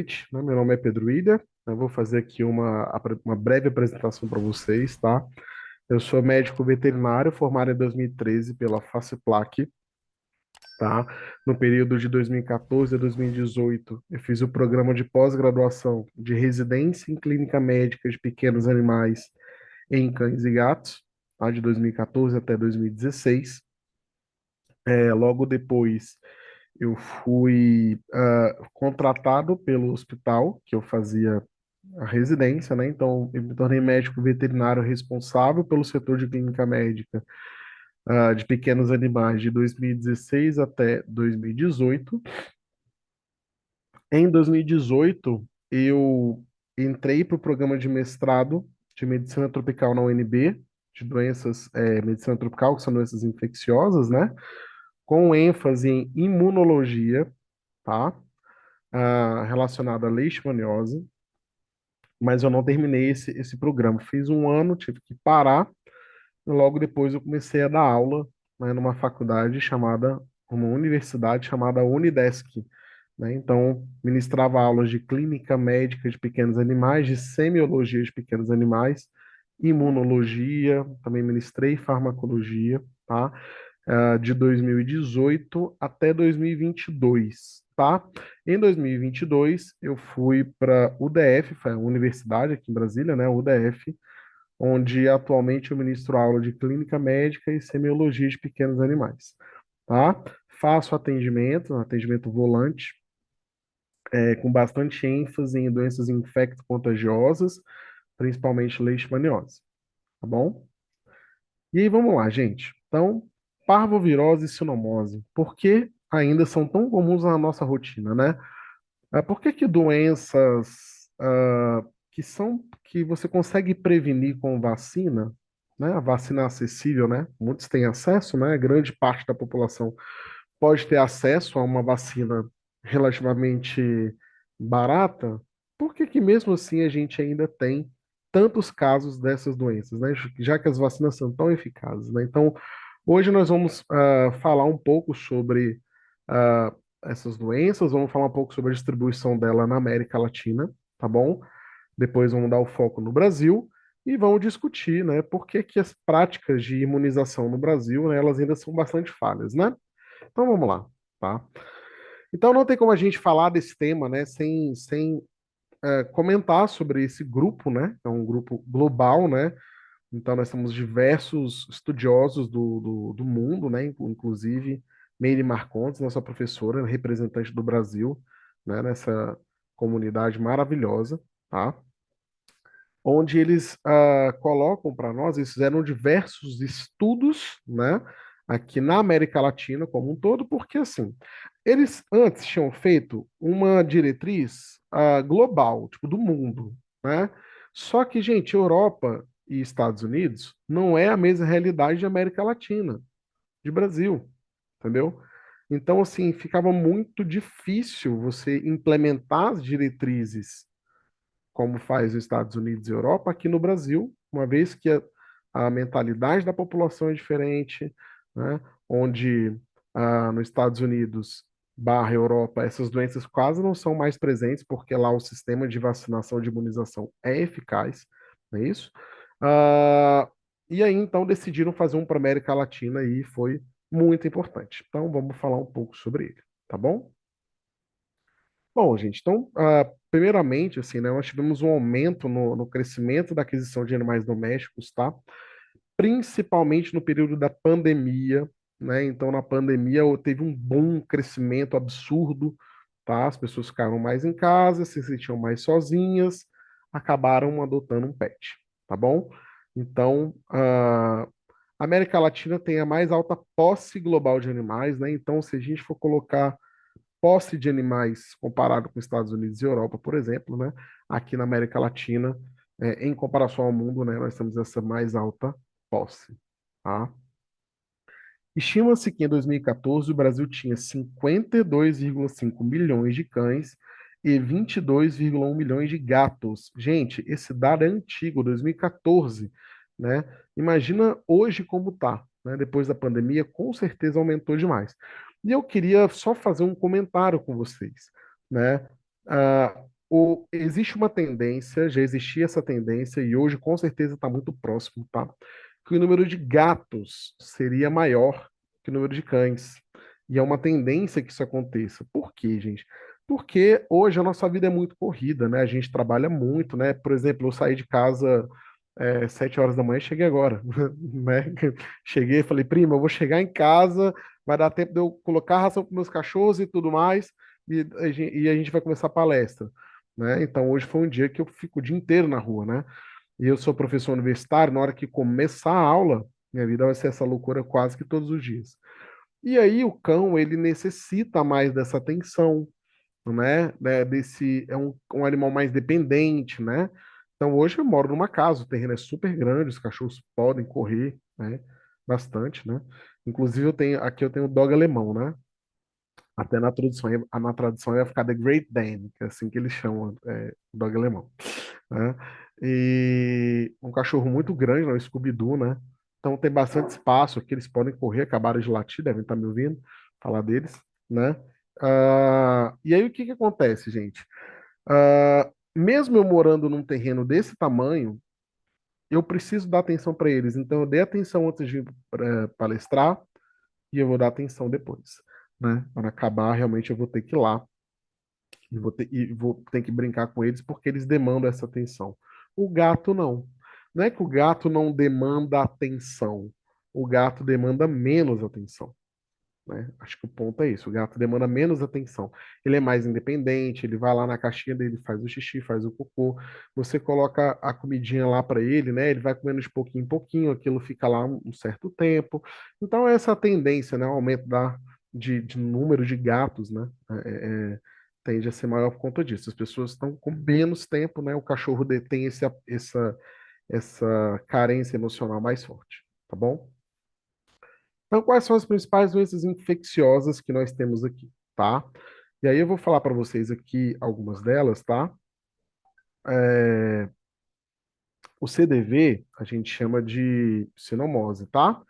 noite, né? Meu nome é Pedro Ida. Eu vou fazer aqui uma breve apresentação para vocês, tá? Eu sou médico veterinário formado em 2013 pela FACEPLAC, tá? No período de 2014 a 2018, eu fiz o programa de pós-graduação de residência em clínica médica de pequenos animais em cães e gatos, tá? De 2014 até 2016. Logo depois, eu fui contratado pelo hospital que eu fazia a residência, né? Então, eu me tornei médico veterinário responsável pelo setor de clínica médica de pequenos animais de 2016 até 2018. Em 2018, eu entrei para o programa de mestrado de medicina tropical na UNB, de doenças, medicina tropical, que são doenças infecciosas, né? Com ênfase em imunologia, tá? Relacionada à leishmaniose, mas eu não terminei esse programa. Fiz um ano, tive que parar, e logo depois eu comecei a dar aula, né, numa faculdade chamada, uma universidade chamada Unidesc, né? Então, ministrava aulas de clínica médica de pequenos animais, de semiologia de pequenos animais, imunologia, também ministrei farmacologia, tá? De 2018 até 2022, tá? Em 2022, eu fui para UDF, foi a universidade aqui em Brasília, né? UDF, onde atualmente eu ministro aula de clínica médica e semiologia de pequenos animais, tá? Faço atendimento volante, com bastante ênfase em doenças infecto-contagiosas, principalmente leishmaniose, tá bom? E aí, vamos lá, gente. Então, parvovirose e sinomose, por que ainda são tão comuns na nossa rotina, né? Por que que doenças que você consegue prevenir com vacina, né? A vacina é acessível, né? Muitos têm acesso, né? Grande parte da população pode ter acesso a uma vacina relativamente barata. Por que que mesmo assim a gente ainda tem tantos casos dessas doenças, né? Já que as vacinas são tão eficazes, né? Então, hoje nós vamos falar um pouco sobre ah, essas doenças, vamos falar um pouco sobre a distribuição dela na América Latina, tá bom? Depois vamos dar o foco no Brasil e vamos discutir, né, por que que as práticas de imunização no Brasil, né, elas ainda são bastante falhas, né? Então vamos lá, tá? Então não tem como a gente falar desse tema, né, sem comentar sobre esse grupo, né? É um grupo global, né? Então nós temos diversos estudiosos do mundo, né? Inclusive Meire Marcondes, nossa professora, representante do Brasil, né? Nessa comunidade maravilhosa, tá? Onde eles colocam para nós, eles fizeram diversos estudos, né, aqui na América Latina como um todo, porque assim, eles antes tinham feito uma diretriz global, tipo, do mundo, né? Só que, gente, Europa e Estados Unidos não é a mesma realidade de América Latina, de Brasil, entendeu? Então, assim, ficava muito difícil você implementar as diretrizes como faz os Estados Unidos e Europa, aqui no Brasil, uma vez que a mentalidade da população é diferente, né? Onde nos Estados Unidos barra Europa, essas doenças quase não são mais presentes, porque lá o sistema de vacinação de imunização é eficaz, não é isso? Ah, e aí, então, decidiram fazer um para a América Latina e foi muito importante. Então, vamos falar um pouco sobre ele, tá bom? Bom, gente, então, primeiramente, assim, né, nós tivemos um aumento no crescimento da aquisição de animais domésticos, tá? Principalmente no período da pandemia, né? Então, na pandemia, teve um bom crescimento absurdo, tá? As pessoas ficaram mais em casa, se sentiam mais sozinhas, acabaram adotando um pet, tá bom? Então, a América Latina tem a mais alta posse global de animais, né? Então, se a gente for colocar posse de animais comparado com Estados Unidos e Europa, por exemplo, né? Aqui na América Latina, em comparação ao mundo, né? Nós temos essa mais alta posse, tá? Estima-se que em 2014 o Brasil tinha 52,5 milhões de cães e 22,1 milhões de gatos. Gente, esse dado é antigo, 2014, né? Imagina hoje como tá, né? Depois da pandemia, com certeza aumentou demais. E eu queria só fazer um comentário com vocês, né? existe uma tendência, já existia essa tendência, e hoje com certeza está muito próximo, tá? Que o número de gatos seria maior que o número de cães. E é uma tendência que isso aconteça. Por quê, gente? Porque hoje a nossa vida é muito corrida, né? A gente trabalha muito, né? Por exemplo, eu saí de casa 7 horas da manhã e cheguei agora, né? Cheguei, falei, prima, eu vou chegar em casa, vai dar tempo de eu colocar ração para meus cachorros e tudo mais, e a gente vai começar a palestra, né? Então hoje foi um dia que eu fico o dia inteiro na rua, né? E eu sou professor universitário, na hora que começar a aula, minha vida vai ser essa loucura quase que todos os dias. E aí o cão, ele necessita mais dessa atenção, né, é um animal mais dependente, né? Então hoje eu moro numa casa, o terreno é super grande, os cachorros podem correr, né? Bastante, né? Inclusive aqui eu tenho o dog alemão, né? Até na tradução ia ficar The Great Dane, que é assim que eles chamam, o dog alemão, né? E um cachorro muito grande, né? O Scooby-Doo, né? Então tem bastante espaço aqui, eles podem correr, acabaram de latir, devem estar me ouvindo falar deles, né? E aí o que que acontece, gente? Mesmo eu morando num terreno desse tamanho, eu preciso dar atenção para eles. Então eu dei atenção antes de palestrar e eu vou dar atenção depois, né? Quando acabar, realmente eu vou ter que ir lá e vou ter que brincar com eles porque eles demandam essa atenção. O gato não. Não é que o gato não demanda atenção. O gato demanda menos atenção, né? Acho que o ponto é isso. O gato demanda menos atenção. Ele é mais independente, ele vai lá na caixinha dele, faz o xixi, faz o cocô. Você coloca a comidinha lá para ele, né? Ele vai comendo de pouquinho em pouquinho, aquilo fica lá um certo tempo. Então, essa tendência, né? O aumento de número de gatos, né? Tende a ser maior por conta disso. As pessoas estão com menos tempo, né? O cachorro tem essa carência emocional mais forte, tá bom? Então, quais são as principais doenças infecciosas que nós temos aqui, tá? E aí eu vou falar para vocês aqui algumas delas, tá? É, o CDV a gente chama de sinomose, tá?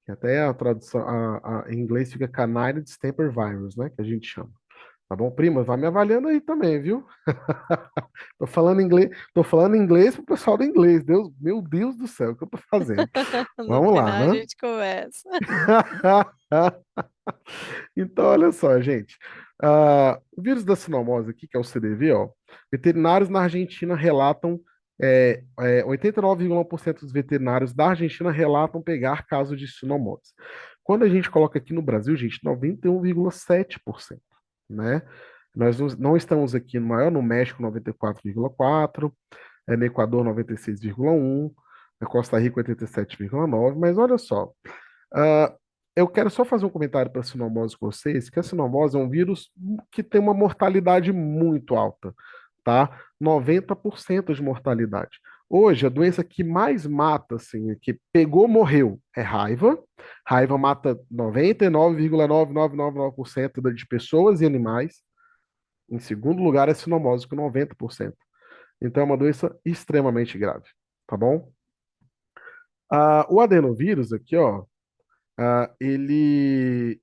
Que até a tradução em inglês fica Canine Distemper Virus, né? Que a gente chama. Tá bom, prima? Vai me avaliando aí também, viu? Tô falando inglês pro pessoal do inglês. Meu Deus do céu, o que eu tô fazendo? No Vamos lá, final a né? gente conversa. Então, olha só, gente. O vírus da sinomose aqui, que é o CDV, ó, veterinários na Argentina relatam, 89,1% dos veterinários da Argentina relatam pegar casos de sinomose. Quando a gente coloca aqui no Brasil, gente, 91,7%, né? Nós não estamos aqui no maior, no México, 94,4%, no Equador, 96,1%, na Costa Rica, 87,9%, mas olha só. Ah, eu quero só fazer um comentário para a sinomose com vocês, que a sinomose é um vírus que tem uma mortalidade muito alta, tá? 90% de mortalidade. Hoje, a doença que mais mata, assim, que pegou, morreu, é raiva. Raiva mata 99,9999% de pessoas e animais. Em segundo lugar, é sinomose, com 90%. Então, é uma doença extremamente grave, tá bom? O adenovírus aqui, ó, ele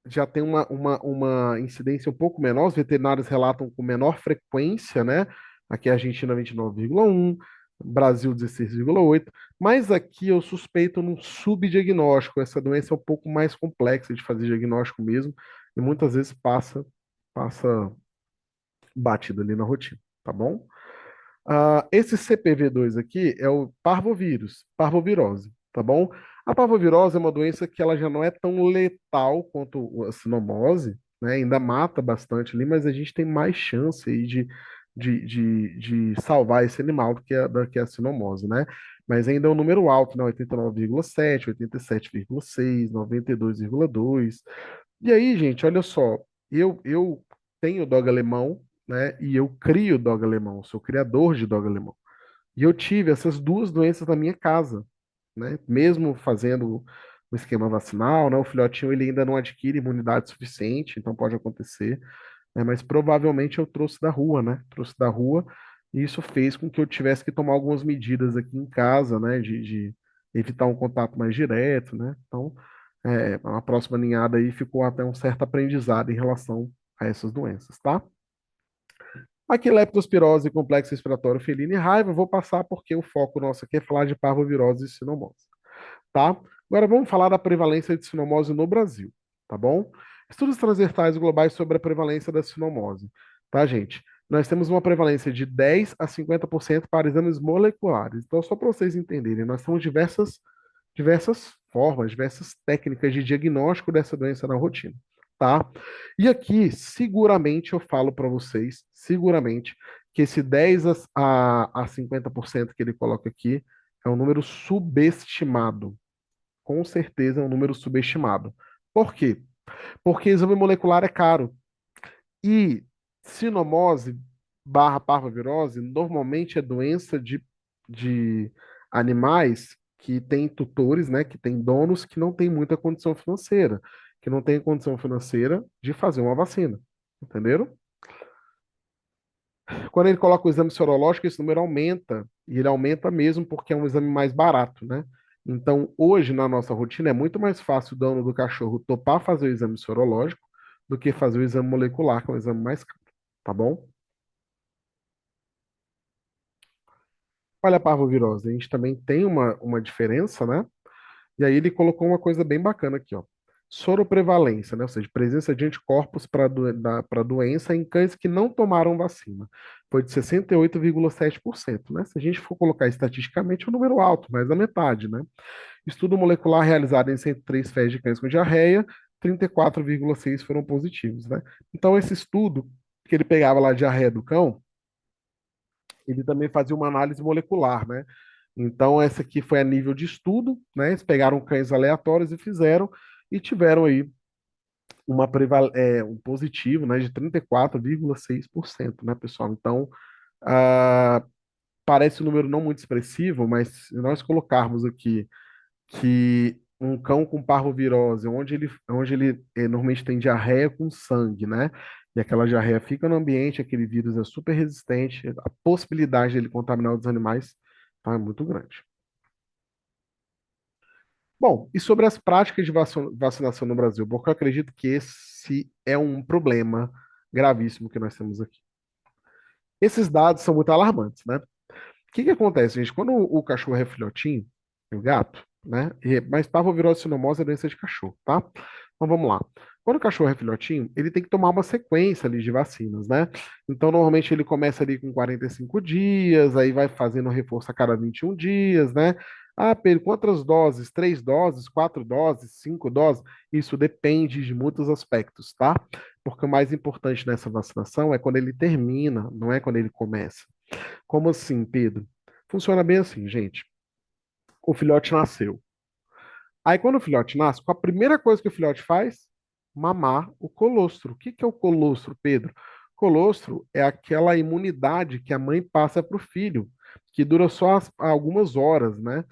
já tem uma incidência um pouco menor, os veterinários relatam com menor frequência, né? Aqui a Argentina 29,1, Brasil 16,8, mas aqui eu suspeito num subdiagnóstico. Essa doença é um pouco mais complexa de fazer diagnóstico mesmo, e muitas vezes passa batido ali na rotina, tá bom? Esse CPV2 aqui é o parvovírus, parvovirose, tá bom? A parvovirose é uma doença que ela já não é tão letal quanto a sinomose, né? Ainda mata bastante ali, mas a gente tem mais chance aí de salvar esse animal do que a sinomose, né? Mas ainda é um número alto, né? 89,7, 87,6, 92,2. E aí, gente, olha só, eu tenho dog alemão, né? E eu crio dog alemão, sou criador de dog alemão. E eu tive essas duas doenças na minha casa, né? Mesmo fazendo o esquema vacinal, né? O filhotinho ele ainda não adquire imunidade suficiente, então pode acontecer, né? Mas provavelmente eu trouxe da rua, né? Trouxe da rua e isso fez com que eu tivesse que tomar algumas medidas aqui em casa, né? De evitar um contato mais direto, né? Então, a próxima ninhada aí ficou até um certo aprendizado em relação a essas doenças, tá? Aqui, leptospirose, complexo respiratório felino e raiva, eu vou passar porque o foco nosso aqui é falar de parvovirose e sinomose, tá? Agora vamos falar da prevalência de sinomose no Brasil, tá bom? Estudos transversais globais sobre a prevalência da sinomose, tá, gente? Nós temos uma prevalência de 10 a 50% para exames moleculares. Então, só para vocês entenderem, nós temos diversas formas, diversas técnicas de diagnóstico dessa doença na rotina, tá? E aqui, seguramente, eu falo para vocês, seguramente, que esse 10 a 50% que ele coloca aqui é um número subestimado. Com certeza é um número subestimado. Por quê? Porque exame molecular é caro. E sinomose barra parvovirose normalmente é doença de animais que têm tutores, né, que têm donos que não têm muita condição financeira, que não têm condição financeira de fazer uma vacina. Entenderam? Quando ele coloca o exame sorológico, esse número aumenta, e ele aumenta mesmo porque é um exame mais barato, né? Então, hoje, na nossa rotina, é muito mais fácil o dono do cachorro topar fazer o exame sorológico do que fazer o exame molecular, que é um exame mais caro, tá bom? Olha a parvovirose, a gente também tem uma diferença, né? E aí ele colocou uma coisa bem bacana aqui, ó. Soroprevalência, né? Ou seja, presença de anticorpos para a doença em cães que não tomaram vacina. Foi de 68,7%, né? Se a gente for colocar estatisticamente, é um número alto, mais da metade, né? Estudo molecular realizado em 103 fezes de cães com diarreia, 34,6 foram positivos, né? Então, esse estudo, que ele pegava lá a diarreia do cão, ele também fazia uma análise molecular, né? Então, essa aqui foi a nível de estudo, né? Eles pegaram cães aleatórios e fizeram, e tiveram aí um positivo, né, de 34,6%, né, pessoal? Então, ah, parece um número não muito expressivo, mas se nós colocarmos aqui que um cão com parvovirose, onde ele normalmente tem diarreia com sangue, né? E aquela diarreia fica no ambiente, aquele vírus é super resistente, a possibilidade dele contaminar outros animais tá, é muito grande. Bom, e sobre as práticas de vacinação no Brasil? Porque eu acredito que esse é um problema gravíssimo que nós temos aqui. Esses dados são muito alarmantes, né? O que que acontece, gente? Quando o cachorro é filhotinho, o gato, né? Mas parvovirose sinomose é doença de cachorro, tá? Então vamos lá. Quando o cachorro é filhotinho, ele tem que tomar uma sequência ali de vacinas, né? Então normalmente ele começa ali com 45 dias, aí vai fazendo reforço a cada 21 dias, né? Ah, Pedro, quantas doses? Três doses, quatro doses, cinco doses? Isso depende de muitos aspectos, tá? Porque o mais importante nessa vacinação é quando ele termina, não é quando ele começa. Como assim, Pedro? Funciona bem assim, gente. O filhote nasceu. Aí, quando o filhote nasce, a primeira coisa que o filhote faz? Mamar o colostro. O que que é o colostro, Pedro? Colostro é aquela imunidade que a mãe passa para o filho, que dura só algumas horas, né?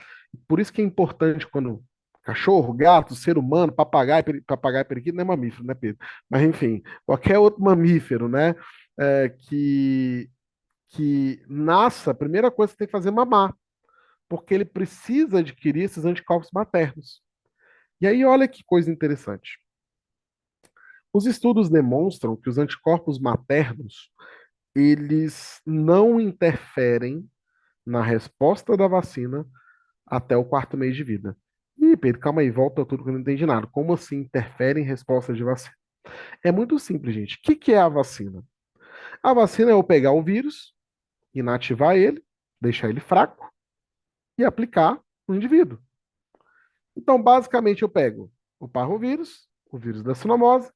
Por isso que é importante quando cachorro, gato, ser humano, papagaio, periquito não é mamífero, né, Pedro? Mas enfim, qualquer outro mamífero, né? Que nasça, a primeira coisa que você tem que fazer é mamar, porque ele precisa adquirir esses anticorpos maternos. E aí, olha que coisa interessante. Os estudos demonstram que os anticorpos maternos, eles não interferem na resposta da vacina até o quarto mês de vida. Ih, Pedro, calma aí, volta tudo que eu não entendi nada. Como assim interfere em resposta de vacina? É muito simples, gente. O que que é a vacina? A vacina é eu pegar o vírus, inativar ele, deixar ele fraco e aplicar no indivíduo. Então, basicamente, eu pego o parvovírus, o vírus da sinomose,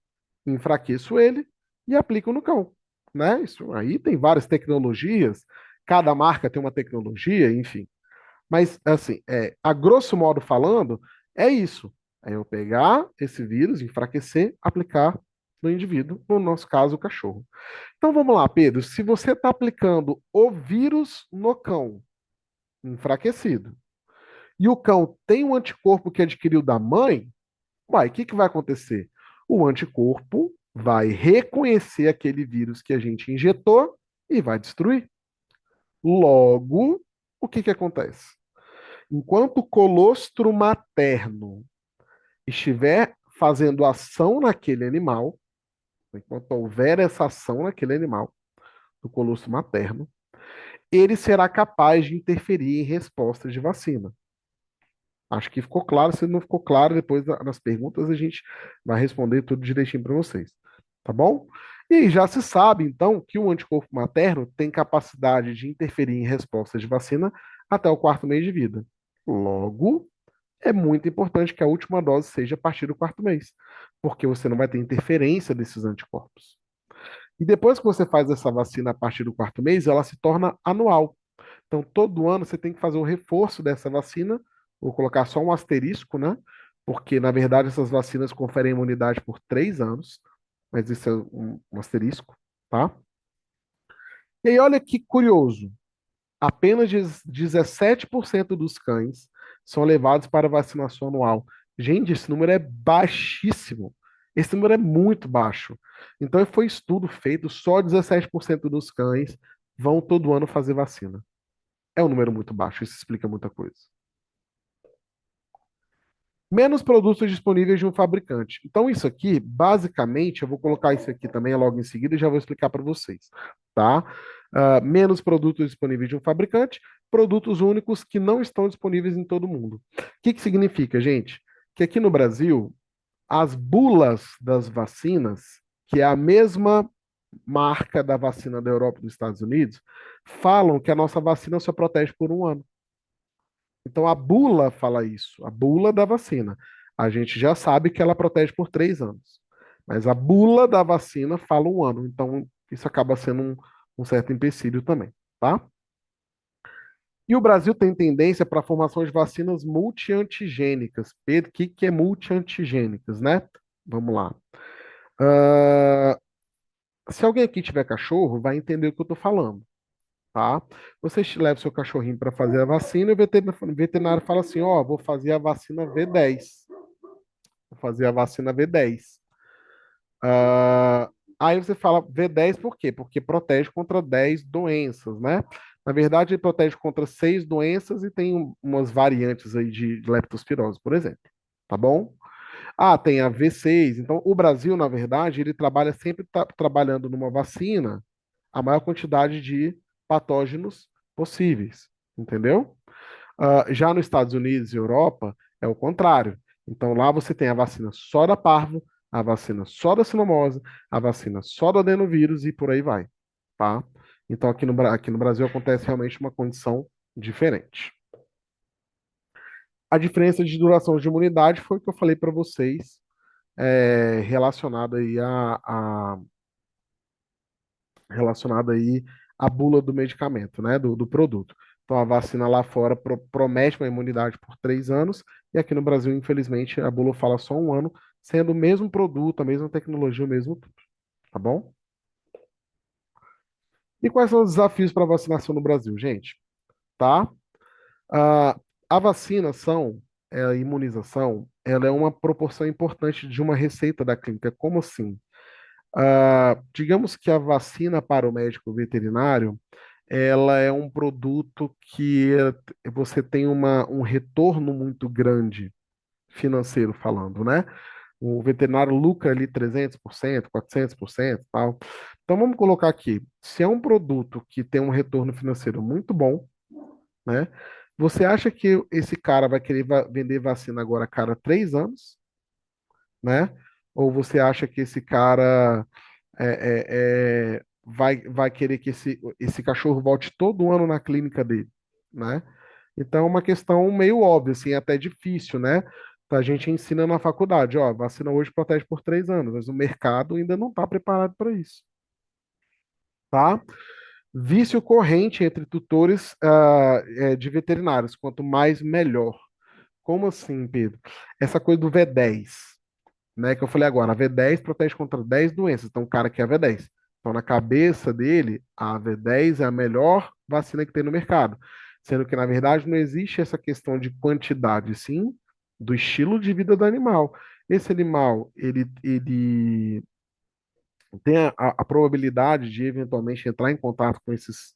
enfraqueço ele e aplico no cão, né? Isso aí tem várias tecnologias, cada marca tem uma tecnologia, enfim. Mas, assim, a grosso modo falando, é isso. É eu pegar esse vírus, enfraquecer, aplicar no indivíduo, no nosso caso, o cachorro. Então, vamos lá, Pedro. Se você está aplicando o vírus no cão, enfraquecido, e o cão tem um anticorpo que adquiriu da mãe, o que que vai acontecer? O anticorpo vai reconhecer aquele vírus que a gente injetou e vai destruir. Logo, o que que acontece? Enquanto o colostro materno estiver fazendo ação naquele animal, enquanto houver essa ação naquele animal, do colostro materno, ele será capaz de interferir em respostas de vacina. Acho que ficou claro. Se não ficou claro, depois nas perguntas a gente vai responder tudo direitinho para vocês. Tá bom? E aí, já se sabe, então, que o anticorpo materno tem capacidade de interferir em respostas de vacina até o quarto mês de vida. Logo, é muito importante que a última dose seja a partir do quarto mês, porque você não vai ter interferência desses anticorpos. E depois que você faz essa vacina a partir do quarto mês, ela se torna anual. Então, todo ano você tem que fazer o reforço dessa vacina, vou colocar só um asterisco, né? Porque, na verdade, essas vacinas conferem imunidade por 3 anos, mas isso é um asterisco, tá? E aí, olha que curioso, apenas 17% dos cães são levados para vacinação anual. Gente, esse número é baixíssimo. Esse número é muito baixo. Então, foi estudo feito, só 17% dos cães vão todo ano fazer vacina. É um número muito baixo, isso explica muita coisa. Menos produtos disponíveis de um fabricante. Então, isso aqui, basicamente, eu vou colocar isso aqui também logo em seguida e já vou explicar para vocês, tá? Menos produtos disponíveis de um fabricante, produtos únicos que não estão disponíveis em todo mundo. O que que significa, gente? Que aqui no Brasil, as bulas das vacinas, que é a mesma marca da vacina da Europa e dos Estados Unidos, falam que a nossa vacina só protege por um ano. Então a bula fala isso, a bula da vacina. A gente já sabe que ela protege por 3 anos. Mas a bula da vacina fala um ano. Então isso acaba sendo um certo empecilho também, tá? E o Brasil tem tendência para a formação de vacinas multiantigênicas. Pedro, o que, que é multiantigênicas, né? Vamos lá. Ah, se alguém aqui tiver cachorro, vai entender o que eu estou falando, tá? Você leva o seu cachorrinho para fazer a vacina e o veterinário fala assim, ó, vou fazer a vacina V10. Vou fazer a vacina V10. Ah, aí você fala V10 por quê? Porque protege contra 10 doenças, né? Na verdade, ele protege contra 6 doenças e tem umas variantes aí de leptospirose, por exemplo. Tá bom? Ah, tem a V6. Então, o Brasil, na verdade, ele trabalha sempre trabalhando numa vacina a maior quantidade de patógenos possíveis, entendeu? Já nos Estados Unidos e Europa é o contrário. Então lá você tem a vacina só da parvo, a vacina só da sinomose, a vacina só do adenovírus e por aí vai, tá? Então aqui no Brasil acontece realmente uma condição diferente. A diferença de duração de imunidade foi o que eu falei para vocês, relacionado aí relacionada aí à bula do medicamento, né, do produto. Então, a vacina lá fora promete uma imunidade por 3 anos, e aqui no Brasil, infelizmente, a bula fala só um ano, sendo o mesmo produto, a mesma tecnologia, o mesmo tudo. Tá bom? E quais são os desafios para a vacinação no Brasil, gente? Tá? Ah, a vacinação, a imunização, ela é uma proporção importante de uma receita da clínica. Como assim? Digamos que a vacina para o médico veterinário, ela é um produto que você tem um retorno muito grande financeiro falando, né? O veterinário lucra ali 300%, 400%, tal. Então vamos colocar aqui, se é um produto que tem um retorno financeiro muito bom, né? Você acha que esse cara vai querer vender vacina agora a cada 3 anos, né? Ou você acha que esse cara vai querer que esse cachorro volte todo ano na clínica dele, né? Então é uma questão meio óbvia, assim, até difícil, né? A gente ensina na faculdade, ó, vacina hoje protege por 3 anos, mas o mercado ainda não está preparado para isso, tá? Vício corrente entre tutores de veterinários, quanto mais melhor. Como assim, Pedro? Essa coisa do V10, né, que eu falei agora, a V10 protege contra 10 doenças, então o cara quer a V10. Então, na cabeça dele, a V10 é a melhor vacina que tem no mercado. Sendo que, na verdade, não existe essa questão de quantidade, sim do estilo de vida do animal. Esse animal, ele tem a probabilidade de eventualmente entrar em contato com esses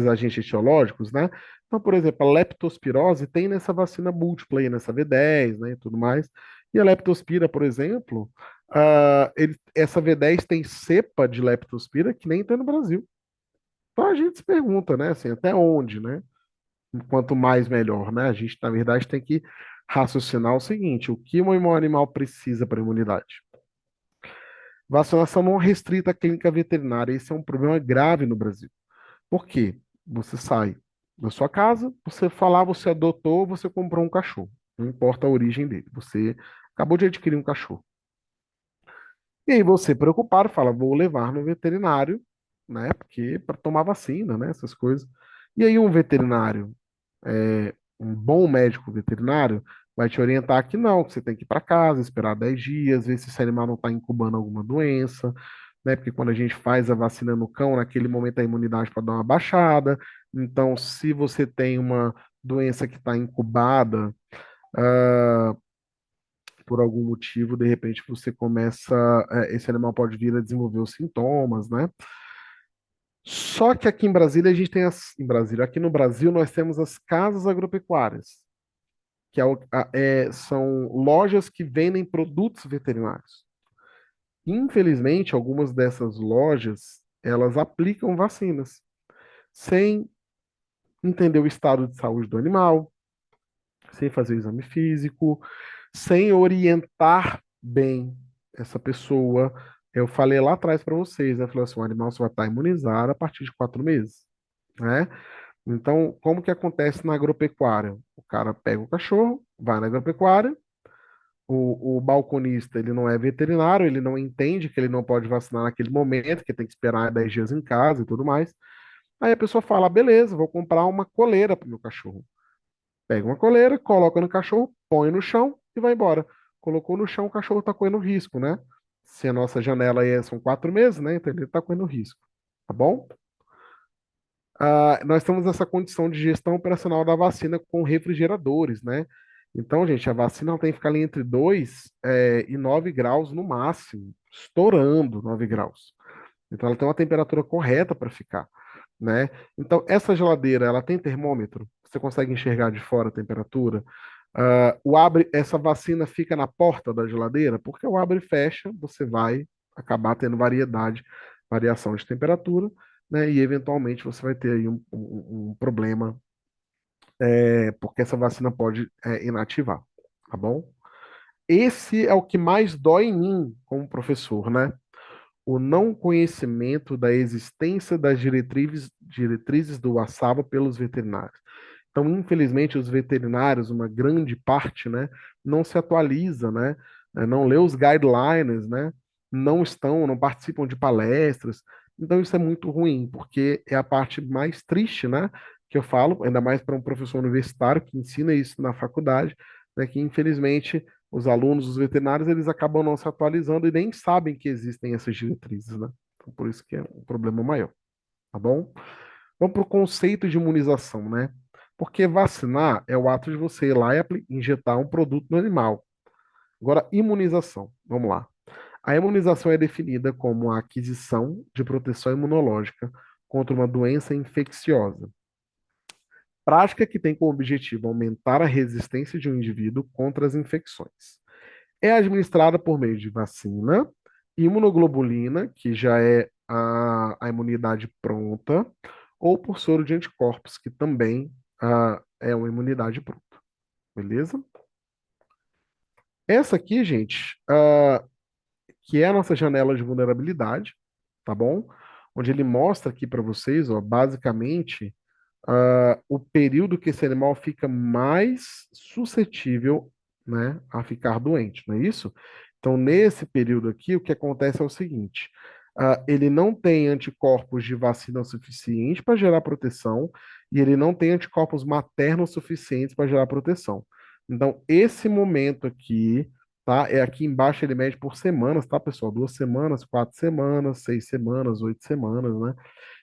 agentes etiológicos, né? Então, por exemplo, a leptospirose tem nessa vacina múltipla aí, nessa V10, né, e tudo mais. E a leptospira, por exemplo, essa V10 tem cepa de leptospira que nem tem no Brasil. Então a gente se pergunta, né, assim, até onde, né? Quanto mais melhor, né? A gente, na verdade, tem que raciocinar o seguinte: o que um animal precisa para a imunidade? Vacinação não restrita à clínica veterinária. Esse é um problema grave no Brasil. Por quê? Você sai da sua casa, você falar, você adotou, você comprou um cachorro. Não importa a origem dele. Você acabou de adquirir um cachorro. E aí você, preocupado, fala, vou levar no veterinário, né? Porque para tomar vacina, né? Essas coisas. E aí um veterinário, um bom médico veterinário, vai te orientar que não, que você tem que ir para casa, esperar 10 dias, ver se esse animal não está incubando alguma doença, né? Porque quando a gente faz a vacina no cão, naquele momento a imunidade pode dar uma baixada. Então, se você tem uma doença que está incubada, ah, por algum motivo, de repente você começa, esse animal pode vir a desenvolver os sintomas, né? Só que aqui em Brasília a gente tem em Brasília, aqui no Brasil nós temos as casas agropecuárias, que são lojas que vendem produtos veterinários. Infelizmente, algumas dessas lojas, elas aplicam vacinas sem entender o estado de saúde do animal, sem fazer o exame físico, sem orientar bem essa pessoa. Eu falei lá atrás para vocês, né? Falei assim, o animal só vai estar imunizado a partir de 4 meses, né? Então, como que acontece na agropecuária? O cara pega o cachorro, vai na agropecuária, o balconista, ele não é veterinário, ele não entende que ele não pode vacinar naquele momento, que tem que esperar 10 dias em casa e tudo mais. Aí a pessoa fala, beleza, vou comprar uma coleira para o meu cachorro. Pega uma coleira, coloca no cachorro, põe no chão e vai embora. Colocou no chão, o cachorro está correndo risco, né? Se a nossa janela aí são 4 meses, né? Então ele está correndo risco, tá bom? Nós temos essa condição de gestão operacional da vacina com refrigeradores, né? Então, gente, a vacina ela tem que ficar ali entre 2 e 9 graus no máximo, estourando 9 graus. Então, ela tem uma temperatura correta para ficar, né? Então, essa geladeira, ela tem termômetro? Você consegue enxergar de fora a temperatura? Essa vacina fica na porta da geladeira? Porque o abre e fecha, você vai acabar tendo variação de temperatura, né? E eventualmente você vai ter aí um problema, porque essa vacina pode inativar, tá bom? Esse é o que mais dói em mim como professor, né? O não conhecimento da existência das diretrizes do WhatsApp pelos veterinários. Então, infelizmente, os veterinários, uma grande parte, né, não se atualiza, né, não lê os guidelines, né, não participam de palestras. Então, isso é muito ruim, porque é a parte mais triste, né, que eu falo, ainda mais para um professor universitário que ensina isso na faculdade, né, que infelizmente os alunos, os veterinários, eles acabam não se atualizando e nem sabem que existem essas diretrizes, né? Então, por isso que é um problema maior, tá bom? Vamos para o conceito de imunização, né? Porque vacinar é o ato de você ir lá e injetar um produto no animal. Agora, imunização, vamos lá. A imunização é definida como a aquisição de proteção imunológica contra uma doença infecciosa. Prática que tem como objetivo aumentar a resistência de um indivíduo contra as infecções. É administrada por meio de vacina, imunoglobulina, que já é a imunidade pronta, ou por soro de anticorpos, que também é uma imunidade pronta. Beleza? Essa aqui, gente, que é a nossa janela de vulnerabilidade, tá bom? Onde ele mostra aqui para vocês, ó, basicamente, o período que esse animal fica mais suscetível, né, a ficar doente, não é isso? Então, nesse período aqui, o que acontece é o seguinte: ele não tem anticorpos de vacina suficiente para gerar proteção e ele não tem anticorpos maternos suficientes para gerar proteção. Então, esse momento aqui, tá? É aqui embaixo ele mede por semanas, tá, pessoal? 2 semanas, 4 semanas, 6 semanas, 8 semanas, né?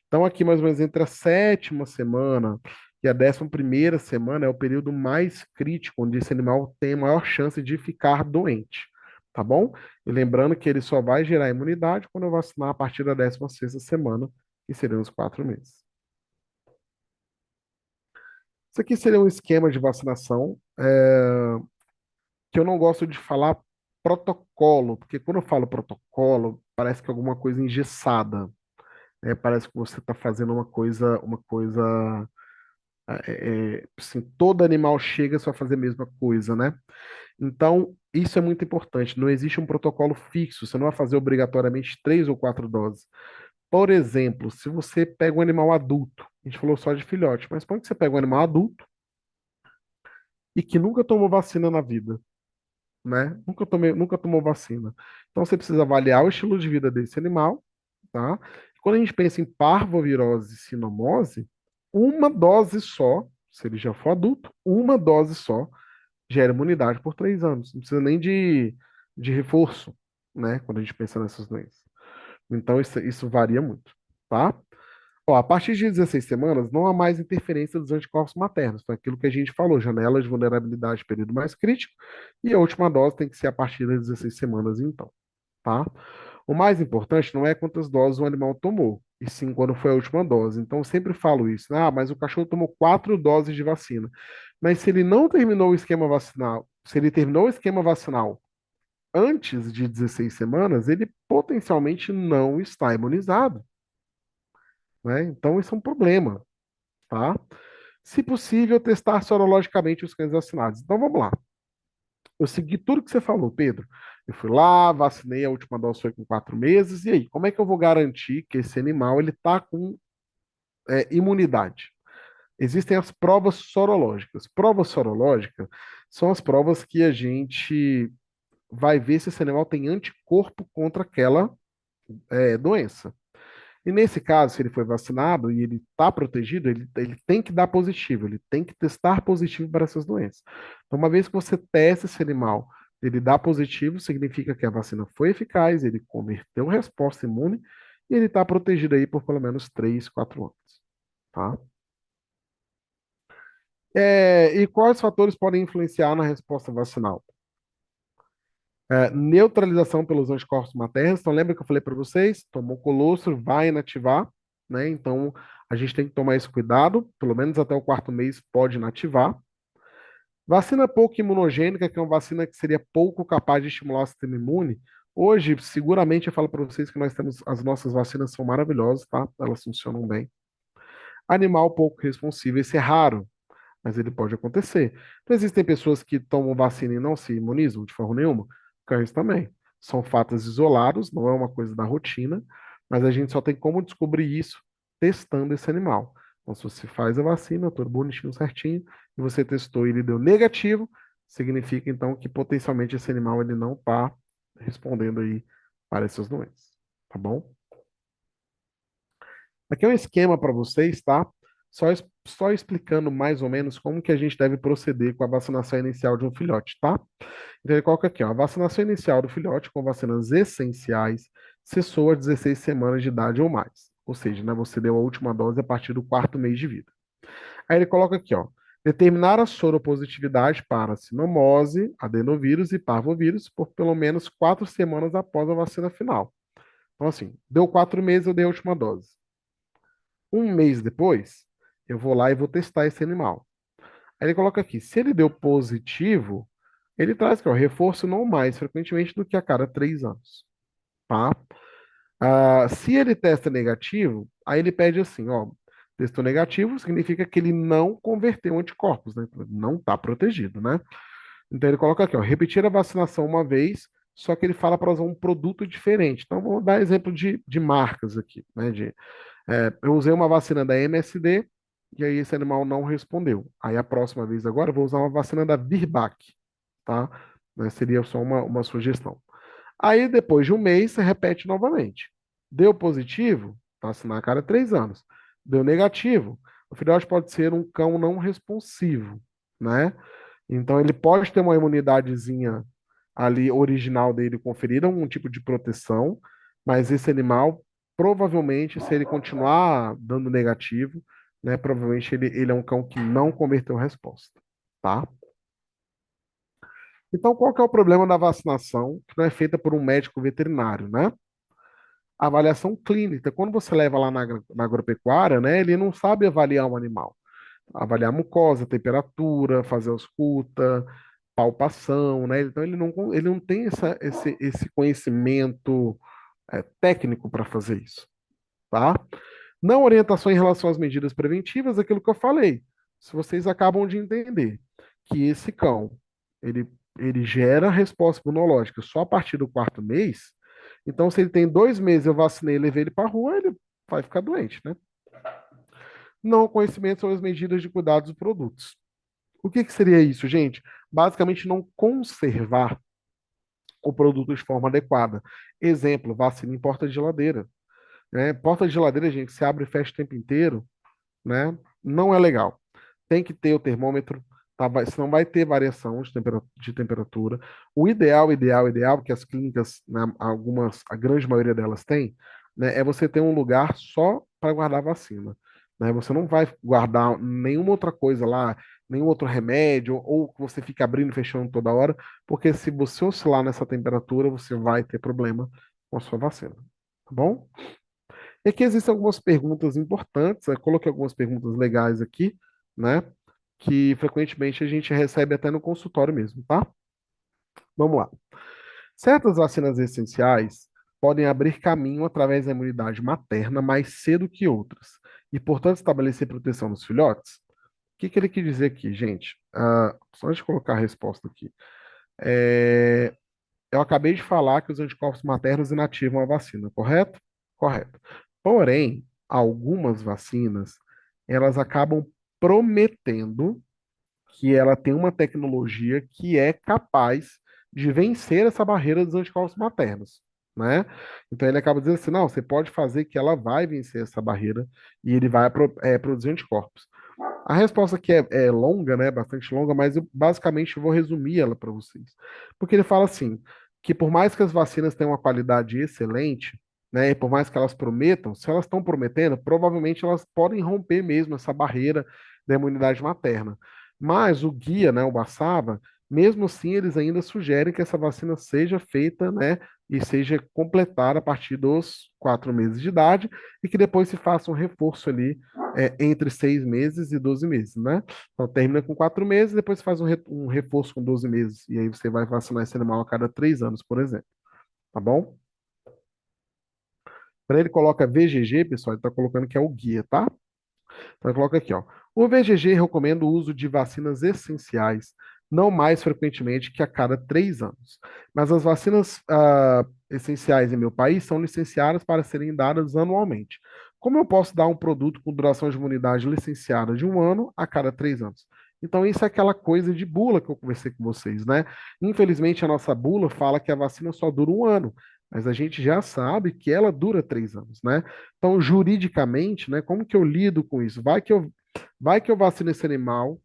Então, aqui mais ou menos entre a sétima semana e a 11ª semana é o período mais crítico, onde esse animal tem a maior chance de ficar doente, tá bom? E lembrando que ele só vai gerar imunidade quando eu vacinar a partir da 16ª semana, que seriam os 4 meses. Isso aqui seria um esquema de vacinação, que eu não gosto de falar protocolo, porque quando eu falo protocolo, parece que é alguma coisa engessada. Parece que você está fazendo uma coisa, assim, todo animal chega só fazer a mesma coisa, né? Então, isso é muito importante. Não existe um protocolo fixo. Você não vai fazer obrigatoriamente 3 ou 4 doses. Por exemplo, se você pega um animal adulto, a gente falou só de filhote, mas põe que você pega um animal adulto e que nunca tomou vacina na vida, né? Nunca tomou vacina. Então você precisa avaliar o estilo de vida desse animal, tá? Quando a gente pensa em parvovirose e sinomose, uma dose só, se ele já for adulto, uma dose só gera imunidade por 3 anos. Não precisa nem de reforço, né? Quando a gente pensa nessas doenças. Então isso varia muito, tá? Ó, a partir de 16 semanas, não há mais interferência dos anticorpos maternos. Foi aquilo que a gente falou, janela de vulnerabilidade, período mais crítico, e a última dose tem que ser a partir das 16 semanas, então, tá? O mais importante não é quantas doses o animal tomou, e sim quando foi a última dose. Então, eu sempre falo isso, né? Ah, mas o cachorro tomou 4 doses de vacina. Mas se ele não terminou o esquema vacinal, se ele terminou o esquema vacinal antes de 16 semanas, ele potencialmente não está imunizado, né? Então, isso é um problema, tá? Se possível, testar sorologicamente os cães vacinados. Então, vamos lá. Eu segui tudo que você falou, Pedro. Eu fui lá, vacinei, a última dose foi com 4 meses. E aí, como é que eu vou garantir que esse animal ele está com imunidade? Existem as provas sorológicas. Provas sorológicas são as provas que a gente vai ver se esse animal tem anticorpo contra aquela doença. E nesse caso, se ele foi vacinado e ele está protegido, ele tem que dar positivo, ele tem que testar positivo para essas doenças. Então, uma vez que você testa esse animal, ele dá positivo, significa que a vacina foi eficaz, ele converteu resposta imune e ele está protegido aí por pelo menos 3, 4 anos, tá? E quais fatores podem influenciar na resposta vacinal? Neutralização pelos anticorpos maternos. Então, lembra que eu falei para vocês? Tomou colostro, vai inativar, né? Então, a gente tem que tomar esse cuidado, pelo menos até o quarto mês pode inativar. Vacina pouco imunogênica, que é uma vacina que seria pouco capaz de estimular o sistema imune. Hoje, seguramente, eu falo para vocês que nós temos, as nossas vacinas são maravilhosas, tá? Elas funcionam bem. Animal pouco responsivo, esse é raro, mas ele pode acontecer. Então, existem pessoas que tomam vacina e não se imunizam de forma nenhuma. Cães também. São fatos isolados, não é uma coisa da rotina, mas a gente só tem como descobrir isso testando esse animal. Então, se você faz a vacina, tudo bonitinho, certinho, e você testou e ele deu negativo, significa então que potencialmente esse animal ele não está respondendo aí para essas doenças, tá bom? Aqui é um esquema para vocês, tá? Só explicando mais ou menos como que a gente deve proceder com a vacinação inicial de um filhote, tá? Então ele coloca aqui, ó, a vacinação inicial do filhote com vacinas essenciais cessou a 16 semanas de idade ou mais. Ou seja, né, você deu a última dose a partir do quarto mês de vida. Aí ele coloca aqui, ó, determinar a soropositividade para sinomose, adenovírus e parvovírus por pelo menos 4 semanas após a vacina final. Então, assim, deu 4 meses, eu dei a última dose. Um mês depois, eu vou lá e vou testar esse animal. Aí ele coloca aqui, se ele deu positivo, ele traz que é o reforço não mais frequentemente do que a cada 3 anos, tá? Se ele testa negativo, aí ele pede assim, ó, testou negativo significa que ele não converteu anticorpos, né? Não está protegido, né? Então ele coloca aqui, ó, repetir a vacinação uma vez, só que ele fala para usar um produto diferente. Então vamos dar exemplo de marcas aqui, né? Eu usei uma vacina da MSD e aí esse animal não respondeu. Aí a próxima vez agora eu vou usar uma vacina da Virbac, tá? Né, seria só uma sugestão. Aí depois de um mês você repete novamente. Deu positivo, vacinar a cada 3 anos. Deu negativo, o filhote pode ser um cão não responsivo, né? Então ele pode ter uma imunidadezinha ali original dele conferida, um tipo de proteção, mas esse animal, provavelmente, se ele continuar dando negativo, né, provavelmente ele é um cão que não converteu resposta, tá? Então, qual que é o problema da vacinação que não é feita por um médico veterinário, né? A avaliação clínica. Quando você leva lá na agropecuária, né, ele não sabe avaliar um animal. Avaliar a mucosa, temperatura, fazer ausculta, palpação, né? Então ele não tem esse conhecimento técnico para fazer isso. tá? Não orientação em relação às medidas preventivas, aquilo que eu falei. Se vocês acabam de entender que esse cão, ele, ele gera resposta imunológica só a partir do quarto mês, então se ele tem 2 meses, eu vacinei e levei ele para a rua, ele vai ficar doente, né? Não conhecimento sobre as medidas de cuidado dos produtos. O que que seria isso, gente? Basicamente, não conservar o produto de forma adequada. Exemplo, vacina em porta de geladeira. Né? Porta de geladeira, gente, se abre e fecha o tempo inteiro, né? Não é legal. Tem que ter o termômetro, tá? Senão vai ter variação de temperatura. O ideal, que as clínicas, né, algumas, a grande maioria delas tem, né, é você ter um lugar só para guardar vacina. Né? Você não vai guardar nenhuma outra coisa lá, nenhum outro remédio, ou que você fica abrindo e fechando toda hora, porque se você oscilar nessa temperatura, você vai ter problema com a sua vacina. Tá bom? E aqui existem algumas perguntas importantes, eu coloquei algumas perguntas legais aqui, né? Que frequentemente a gente recebe até no consultório mesmo, tá? Vamos lá. Certas vacinas essenciais podem abrir caminho através da imunidade materna mais cedo que outras, e, portanto, estabelecer proteção nos filhotes? O que que ele quer dizer aqui, gente? Só antes de colocar a resposta aqui. É, eu acabei de falar que os anticorpos maternos inativam a vacina, correto? Correto. Porém, algumas vacinas, elas acabam prometendo que ela tem uma tecnologia que é capaz de vencer essa barreira dos anticorpos maternos, né? Então ele acaba dizendo assim, não, você pode fazer que ela vai vencer essa barreira e ele vai produzir anticorpos. A resposta aqui é longa, né? Bastante longa, mas eu basicamente vou resumir ela para vocês. Porque ele fala assim, que por mais que as vacinas tenham uma qualidade excelente, né? E por mais que elas prometam, se elas estão prometendo, provavelmente elas podem romper mesmo essa barreira da imunidade materna. Mas o guia, né, o Bassava, mesmo assim, eles ainda sugerem que essa vacina seja feita, né, e seja completada a partir dos 4 meses de idade e que depois se faça um reforço ali entre 6 meses e 12 meses, né? Então termina com 4 meses, depois faz um reforço com 12 meses, e aí você vai vacinar esse animal a cada 3 anos, por exemplo, tá bom? Para ele coloca VGG, pessoal, ele está colocando que é o guia, tá? Então, coloca aqui, ó. O VGG recomenda o uso de vacinas essenciais, não mais frequentemente que a cada 3 anos. Mas as vacinas essenciais em meu país são licenciadas para serem dadas anualmente. Como eu posso dar um produto com duração de imunidade licenciada de 1 ano a cada 3 anos? Então, isso é aquela coisa de bula que eu conversei com vocês, né? Infelizmente, a nossa bula fala que a vacina só dura 1 ano, mas a gente já sabe que ela dura 3 anos, né? Então, juridicamente, né, como que eu lido com isso? Vai que eu vacino esse animal,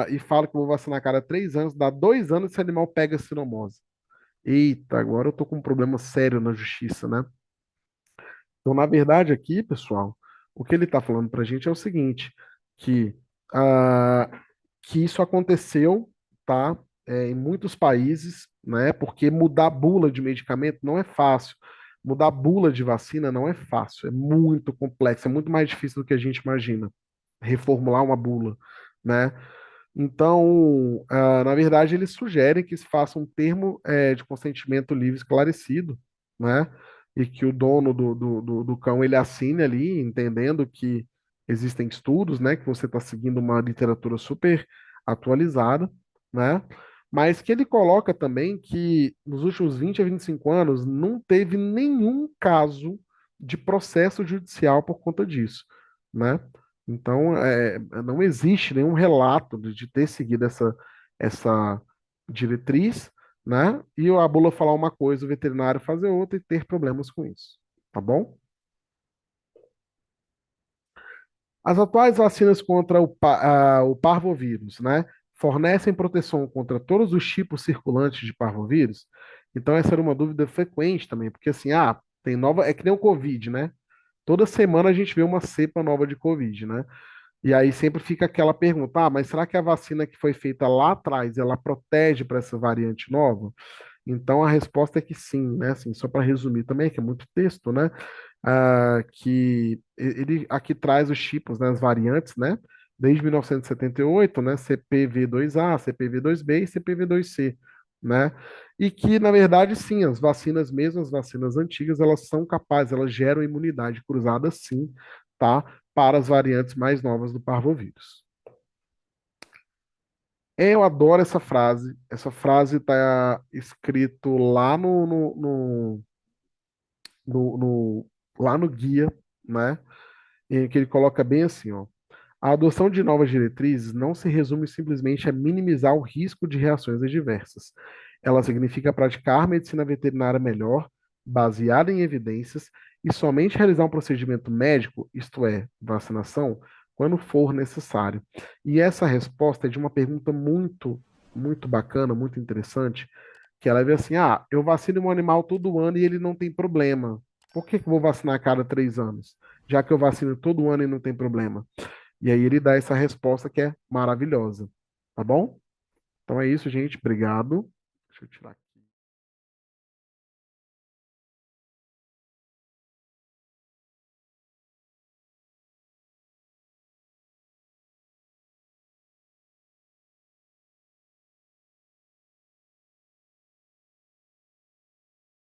e falo que eu vou vacinar a cada 3 anos, dá 2 anos esse animal pega sinomose. Eita, agora eu tô com um problema sério na justiça, né? Então, na verdade, aqui, pessoal, o que ele está falando para a gente é o seguinte, que, ah, que isso aconteceu, tá? Em muitos países, né? Porque mudar bula de medicamento não é fácil. Mudar bula de vacina não é fácil, é muito complexo, é muito mais difícil do que a gente imagina. Reformular uma bula, né? Então, na verdade, eles sugerem que se faça um termo de consentimento livre esclarecido, né? E que o dono do cão ele assine ali, entendendo que existem estudos, né? Que você está seguindo uma literatura super atualizada, né? Mas que ele coloca também que nos últimos 20 a 25 anos não teve nenhum caso de processo judicial por conta disso, né? Então, não existe nenhum relato de ter seguido essa diretriz, né? E a bula falar uma coisa, o veterinário fazer outra e ter problemas com isso, tá bom? As atuais vacinas contra o parvovírus, né, fornecem proteção contra todos os tipos circulantes de parvovírus? Então, essa era uma dúvida frequente também, porque assim, tem nova, é que nem o Covid, né? Toda semana a gente vê uma cepa nova de Covid, né? E aí sempre fica aquela pergunta, mas será que a vacina que foi feita lá atrás, ela protege para essa variante nova? Então a resposta é que sim, né? Assim, só para resumir também, que é muito texto, né? Que ele aqui traz os tipos, né, as variantes, né? Desde 1978, né? CPV2A, CPV2B e CPV2C. né? E que, na verdade, sim, as vacinas, mesmo as vacinas antigas, elas são capazes, elas geram imunidade cruzada, sim, tá? Para as variantes mais novas do parvovírus. Eu adoro essa frase. Essa frase está escrito lá no- lá no guia, né? Em que ele coloca bem assim, ó. A adoção de novas diretrizes não se resume simplesmente a minimizar o risco de reações adversas. Ela significa praticar medicina veterinária melhor, baseada em evidências, e somente realizar um procedimento médico, isto é, vacinação, quando for necessário. E essa resposta é de uma pergunta muito bacana, muito interessante, que ela vê assim: ah, eu vacino um animal todo ano e ele não tem problema. Por que que eu vou vacinar a cada 3 anos? Já que eu vacino todo ano e não tem problema. E aí ele dá essa resposta que é maravilhosa. Tá bom? Então é isso, gente. Obrigado. Deixa eu tirar aqui.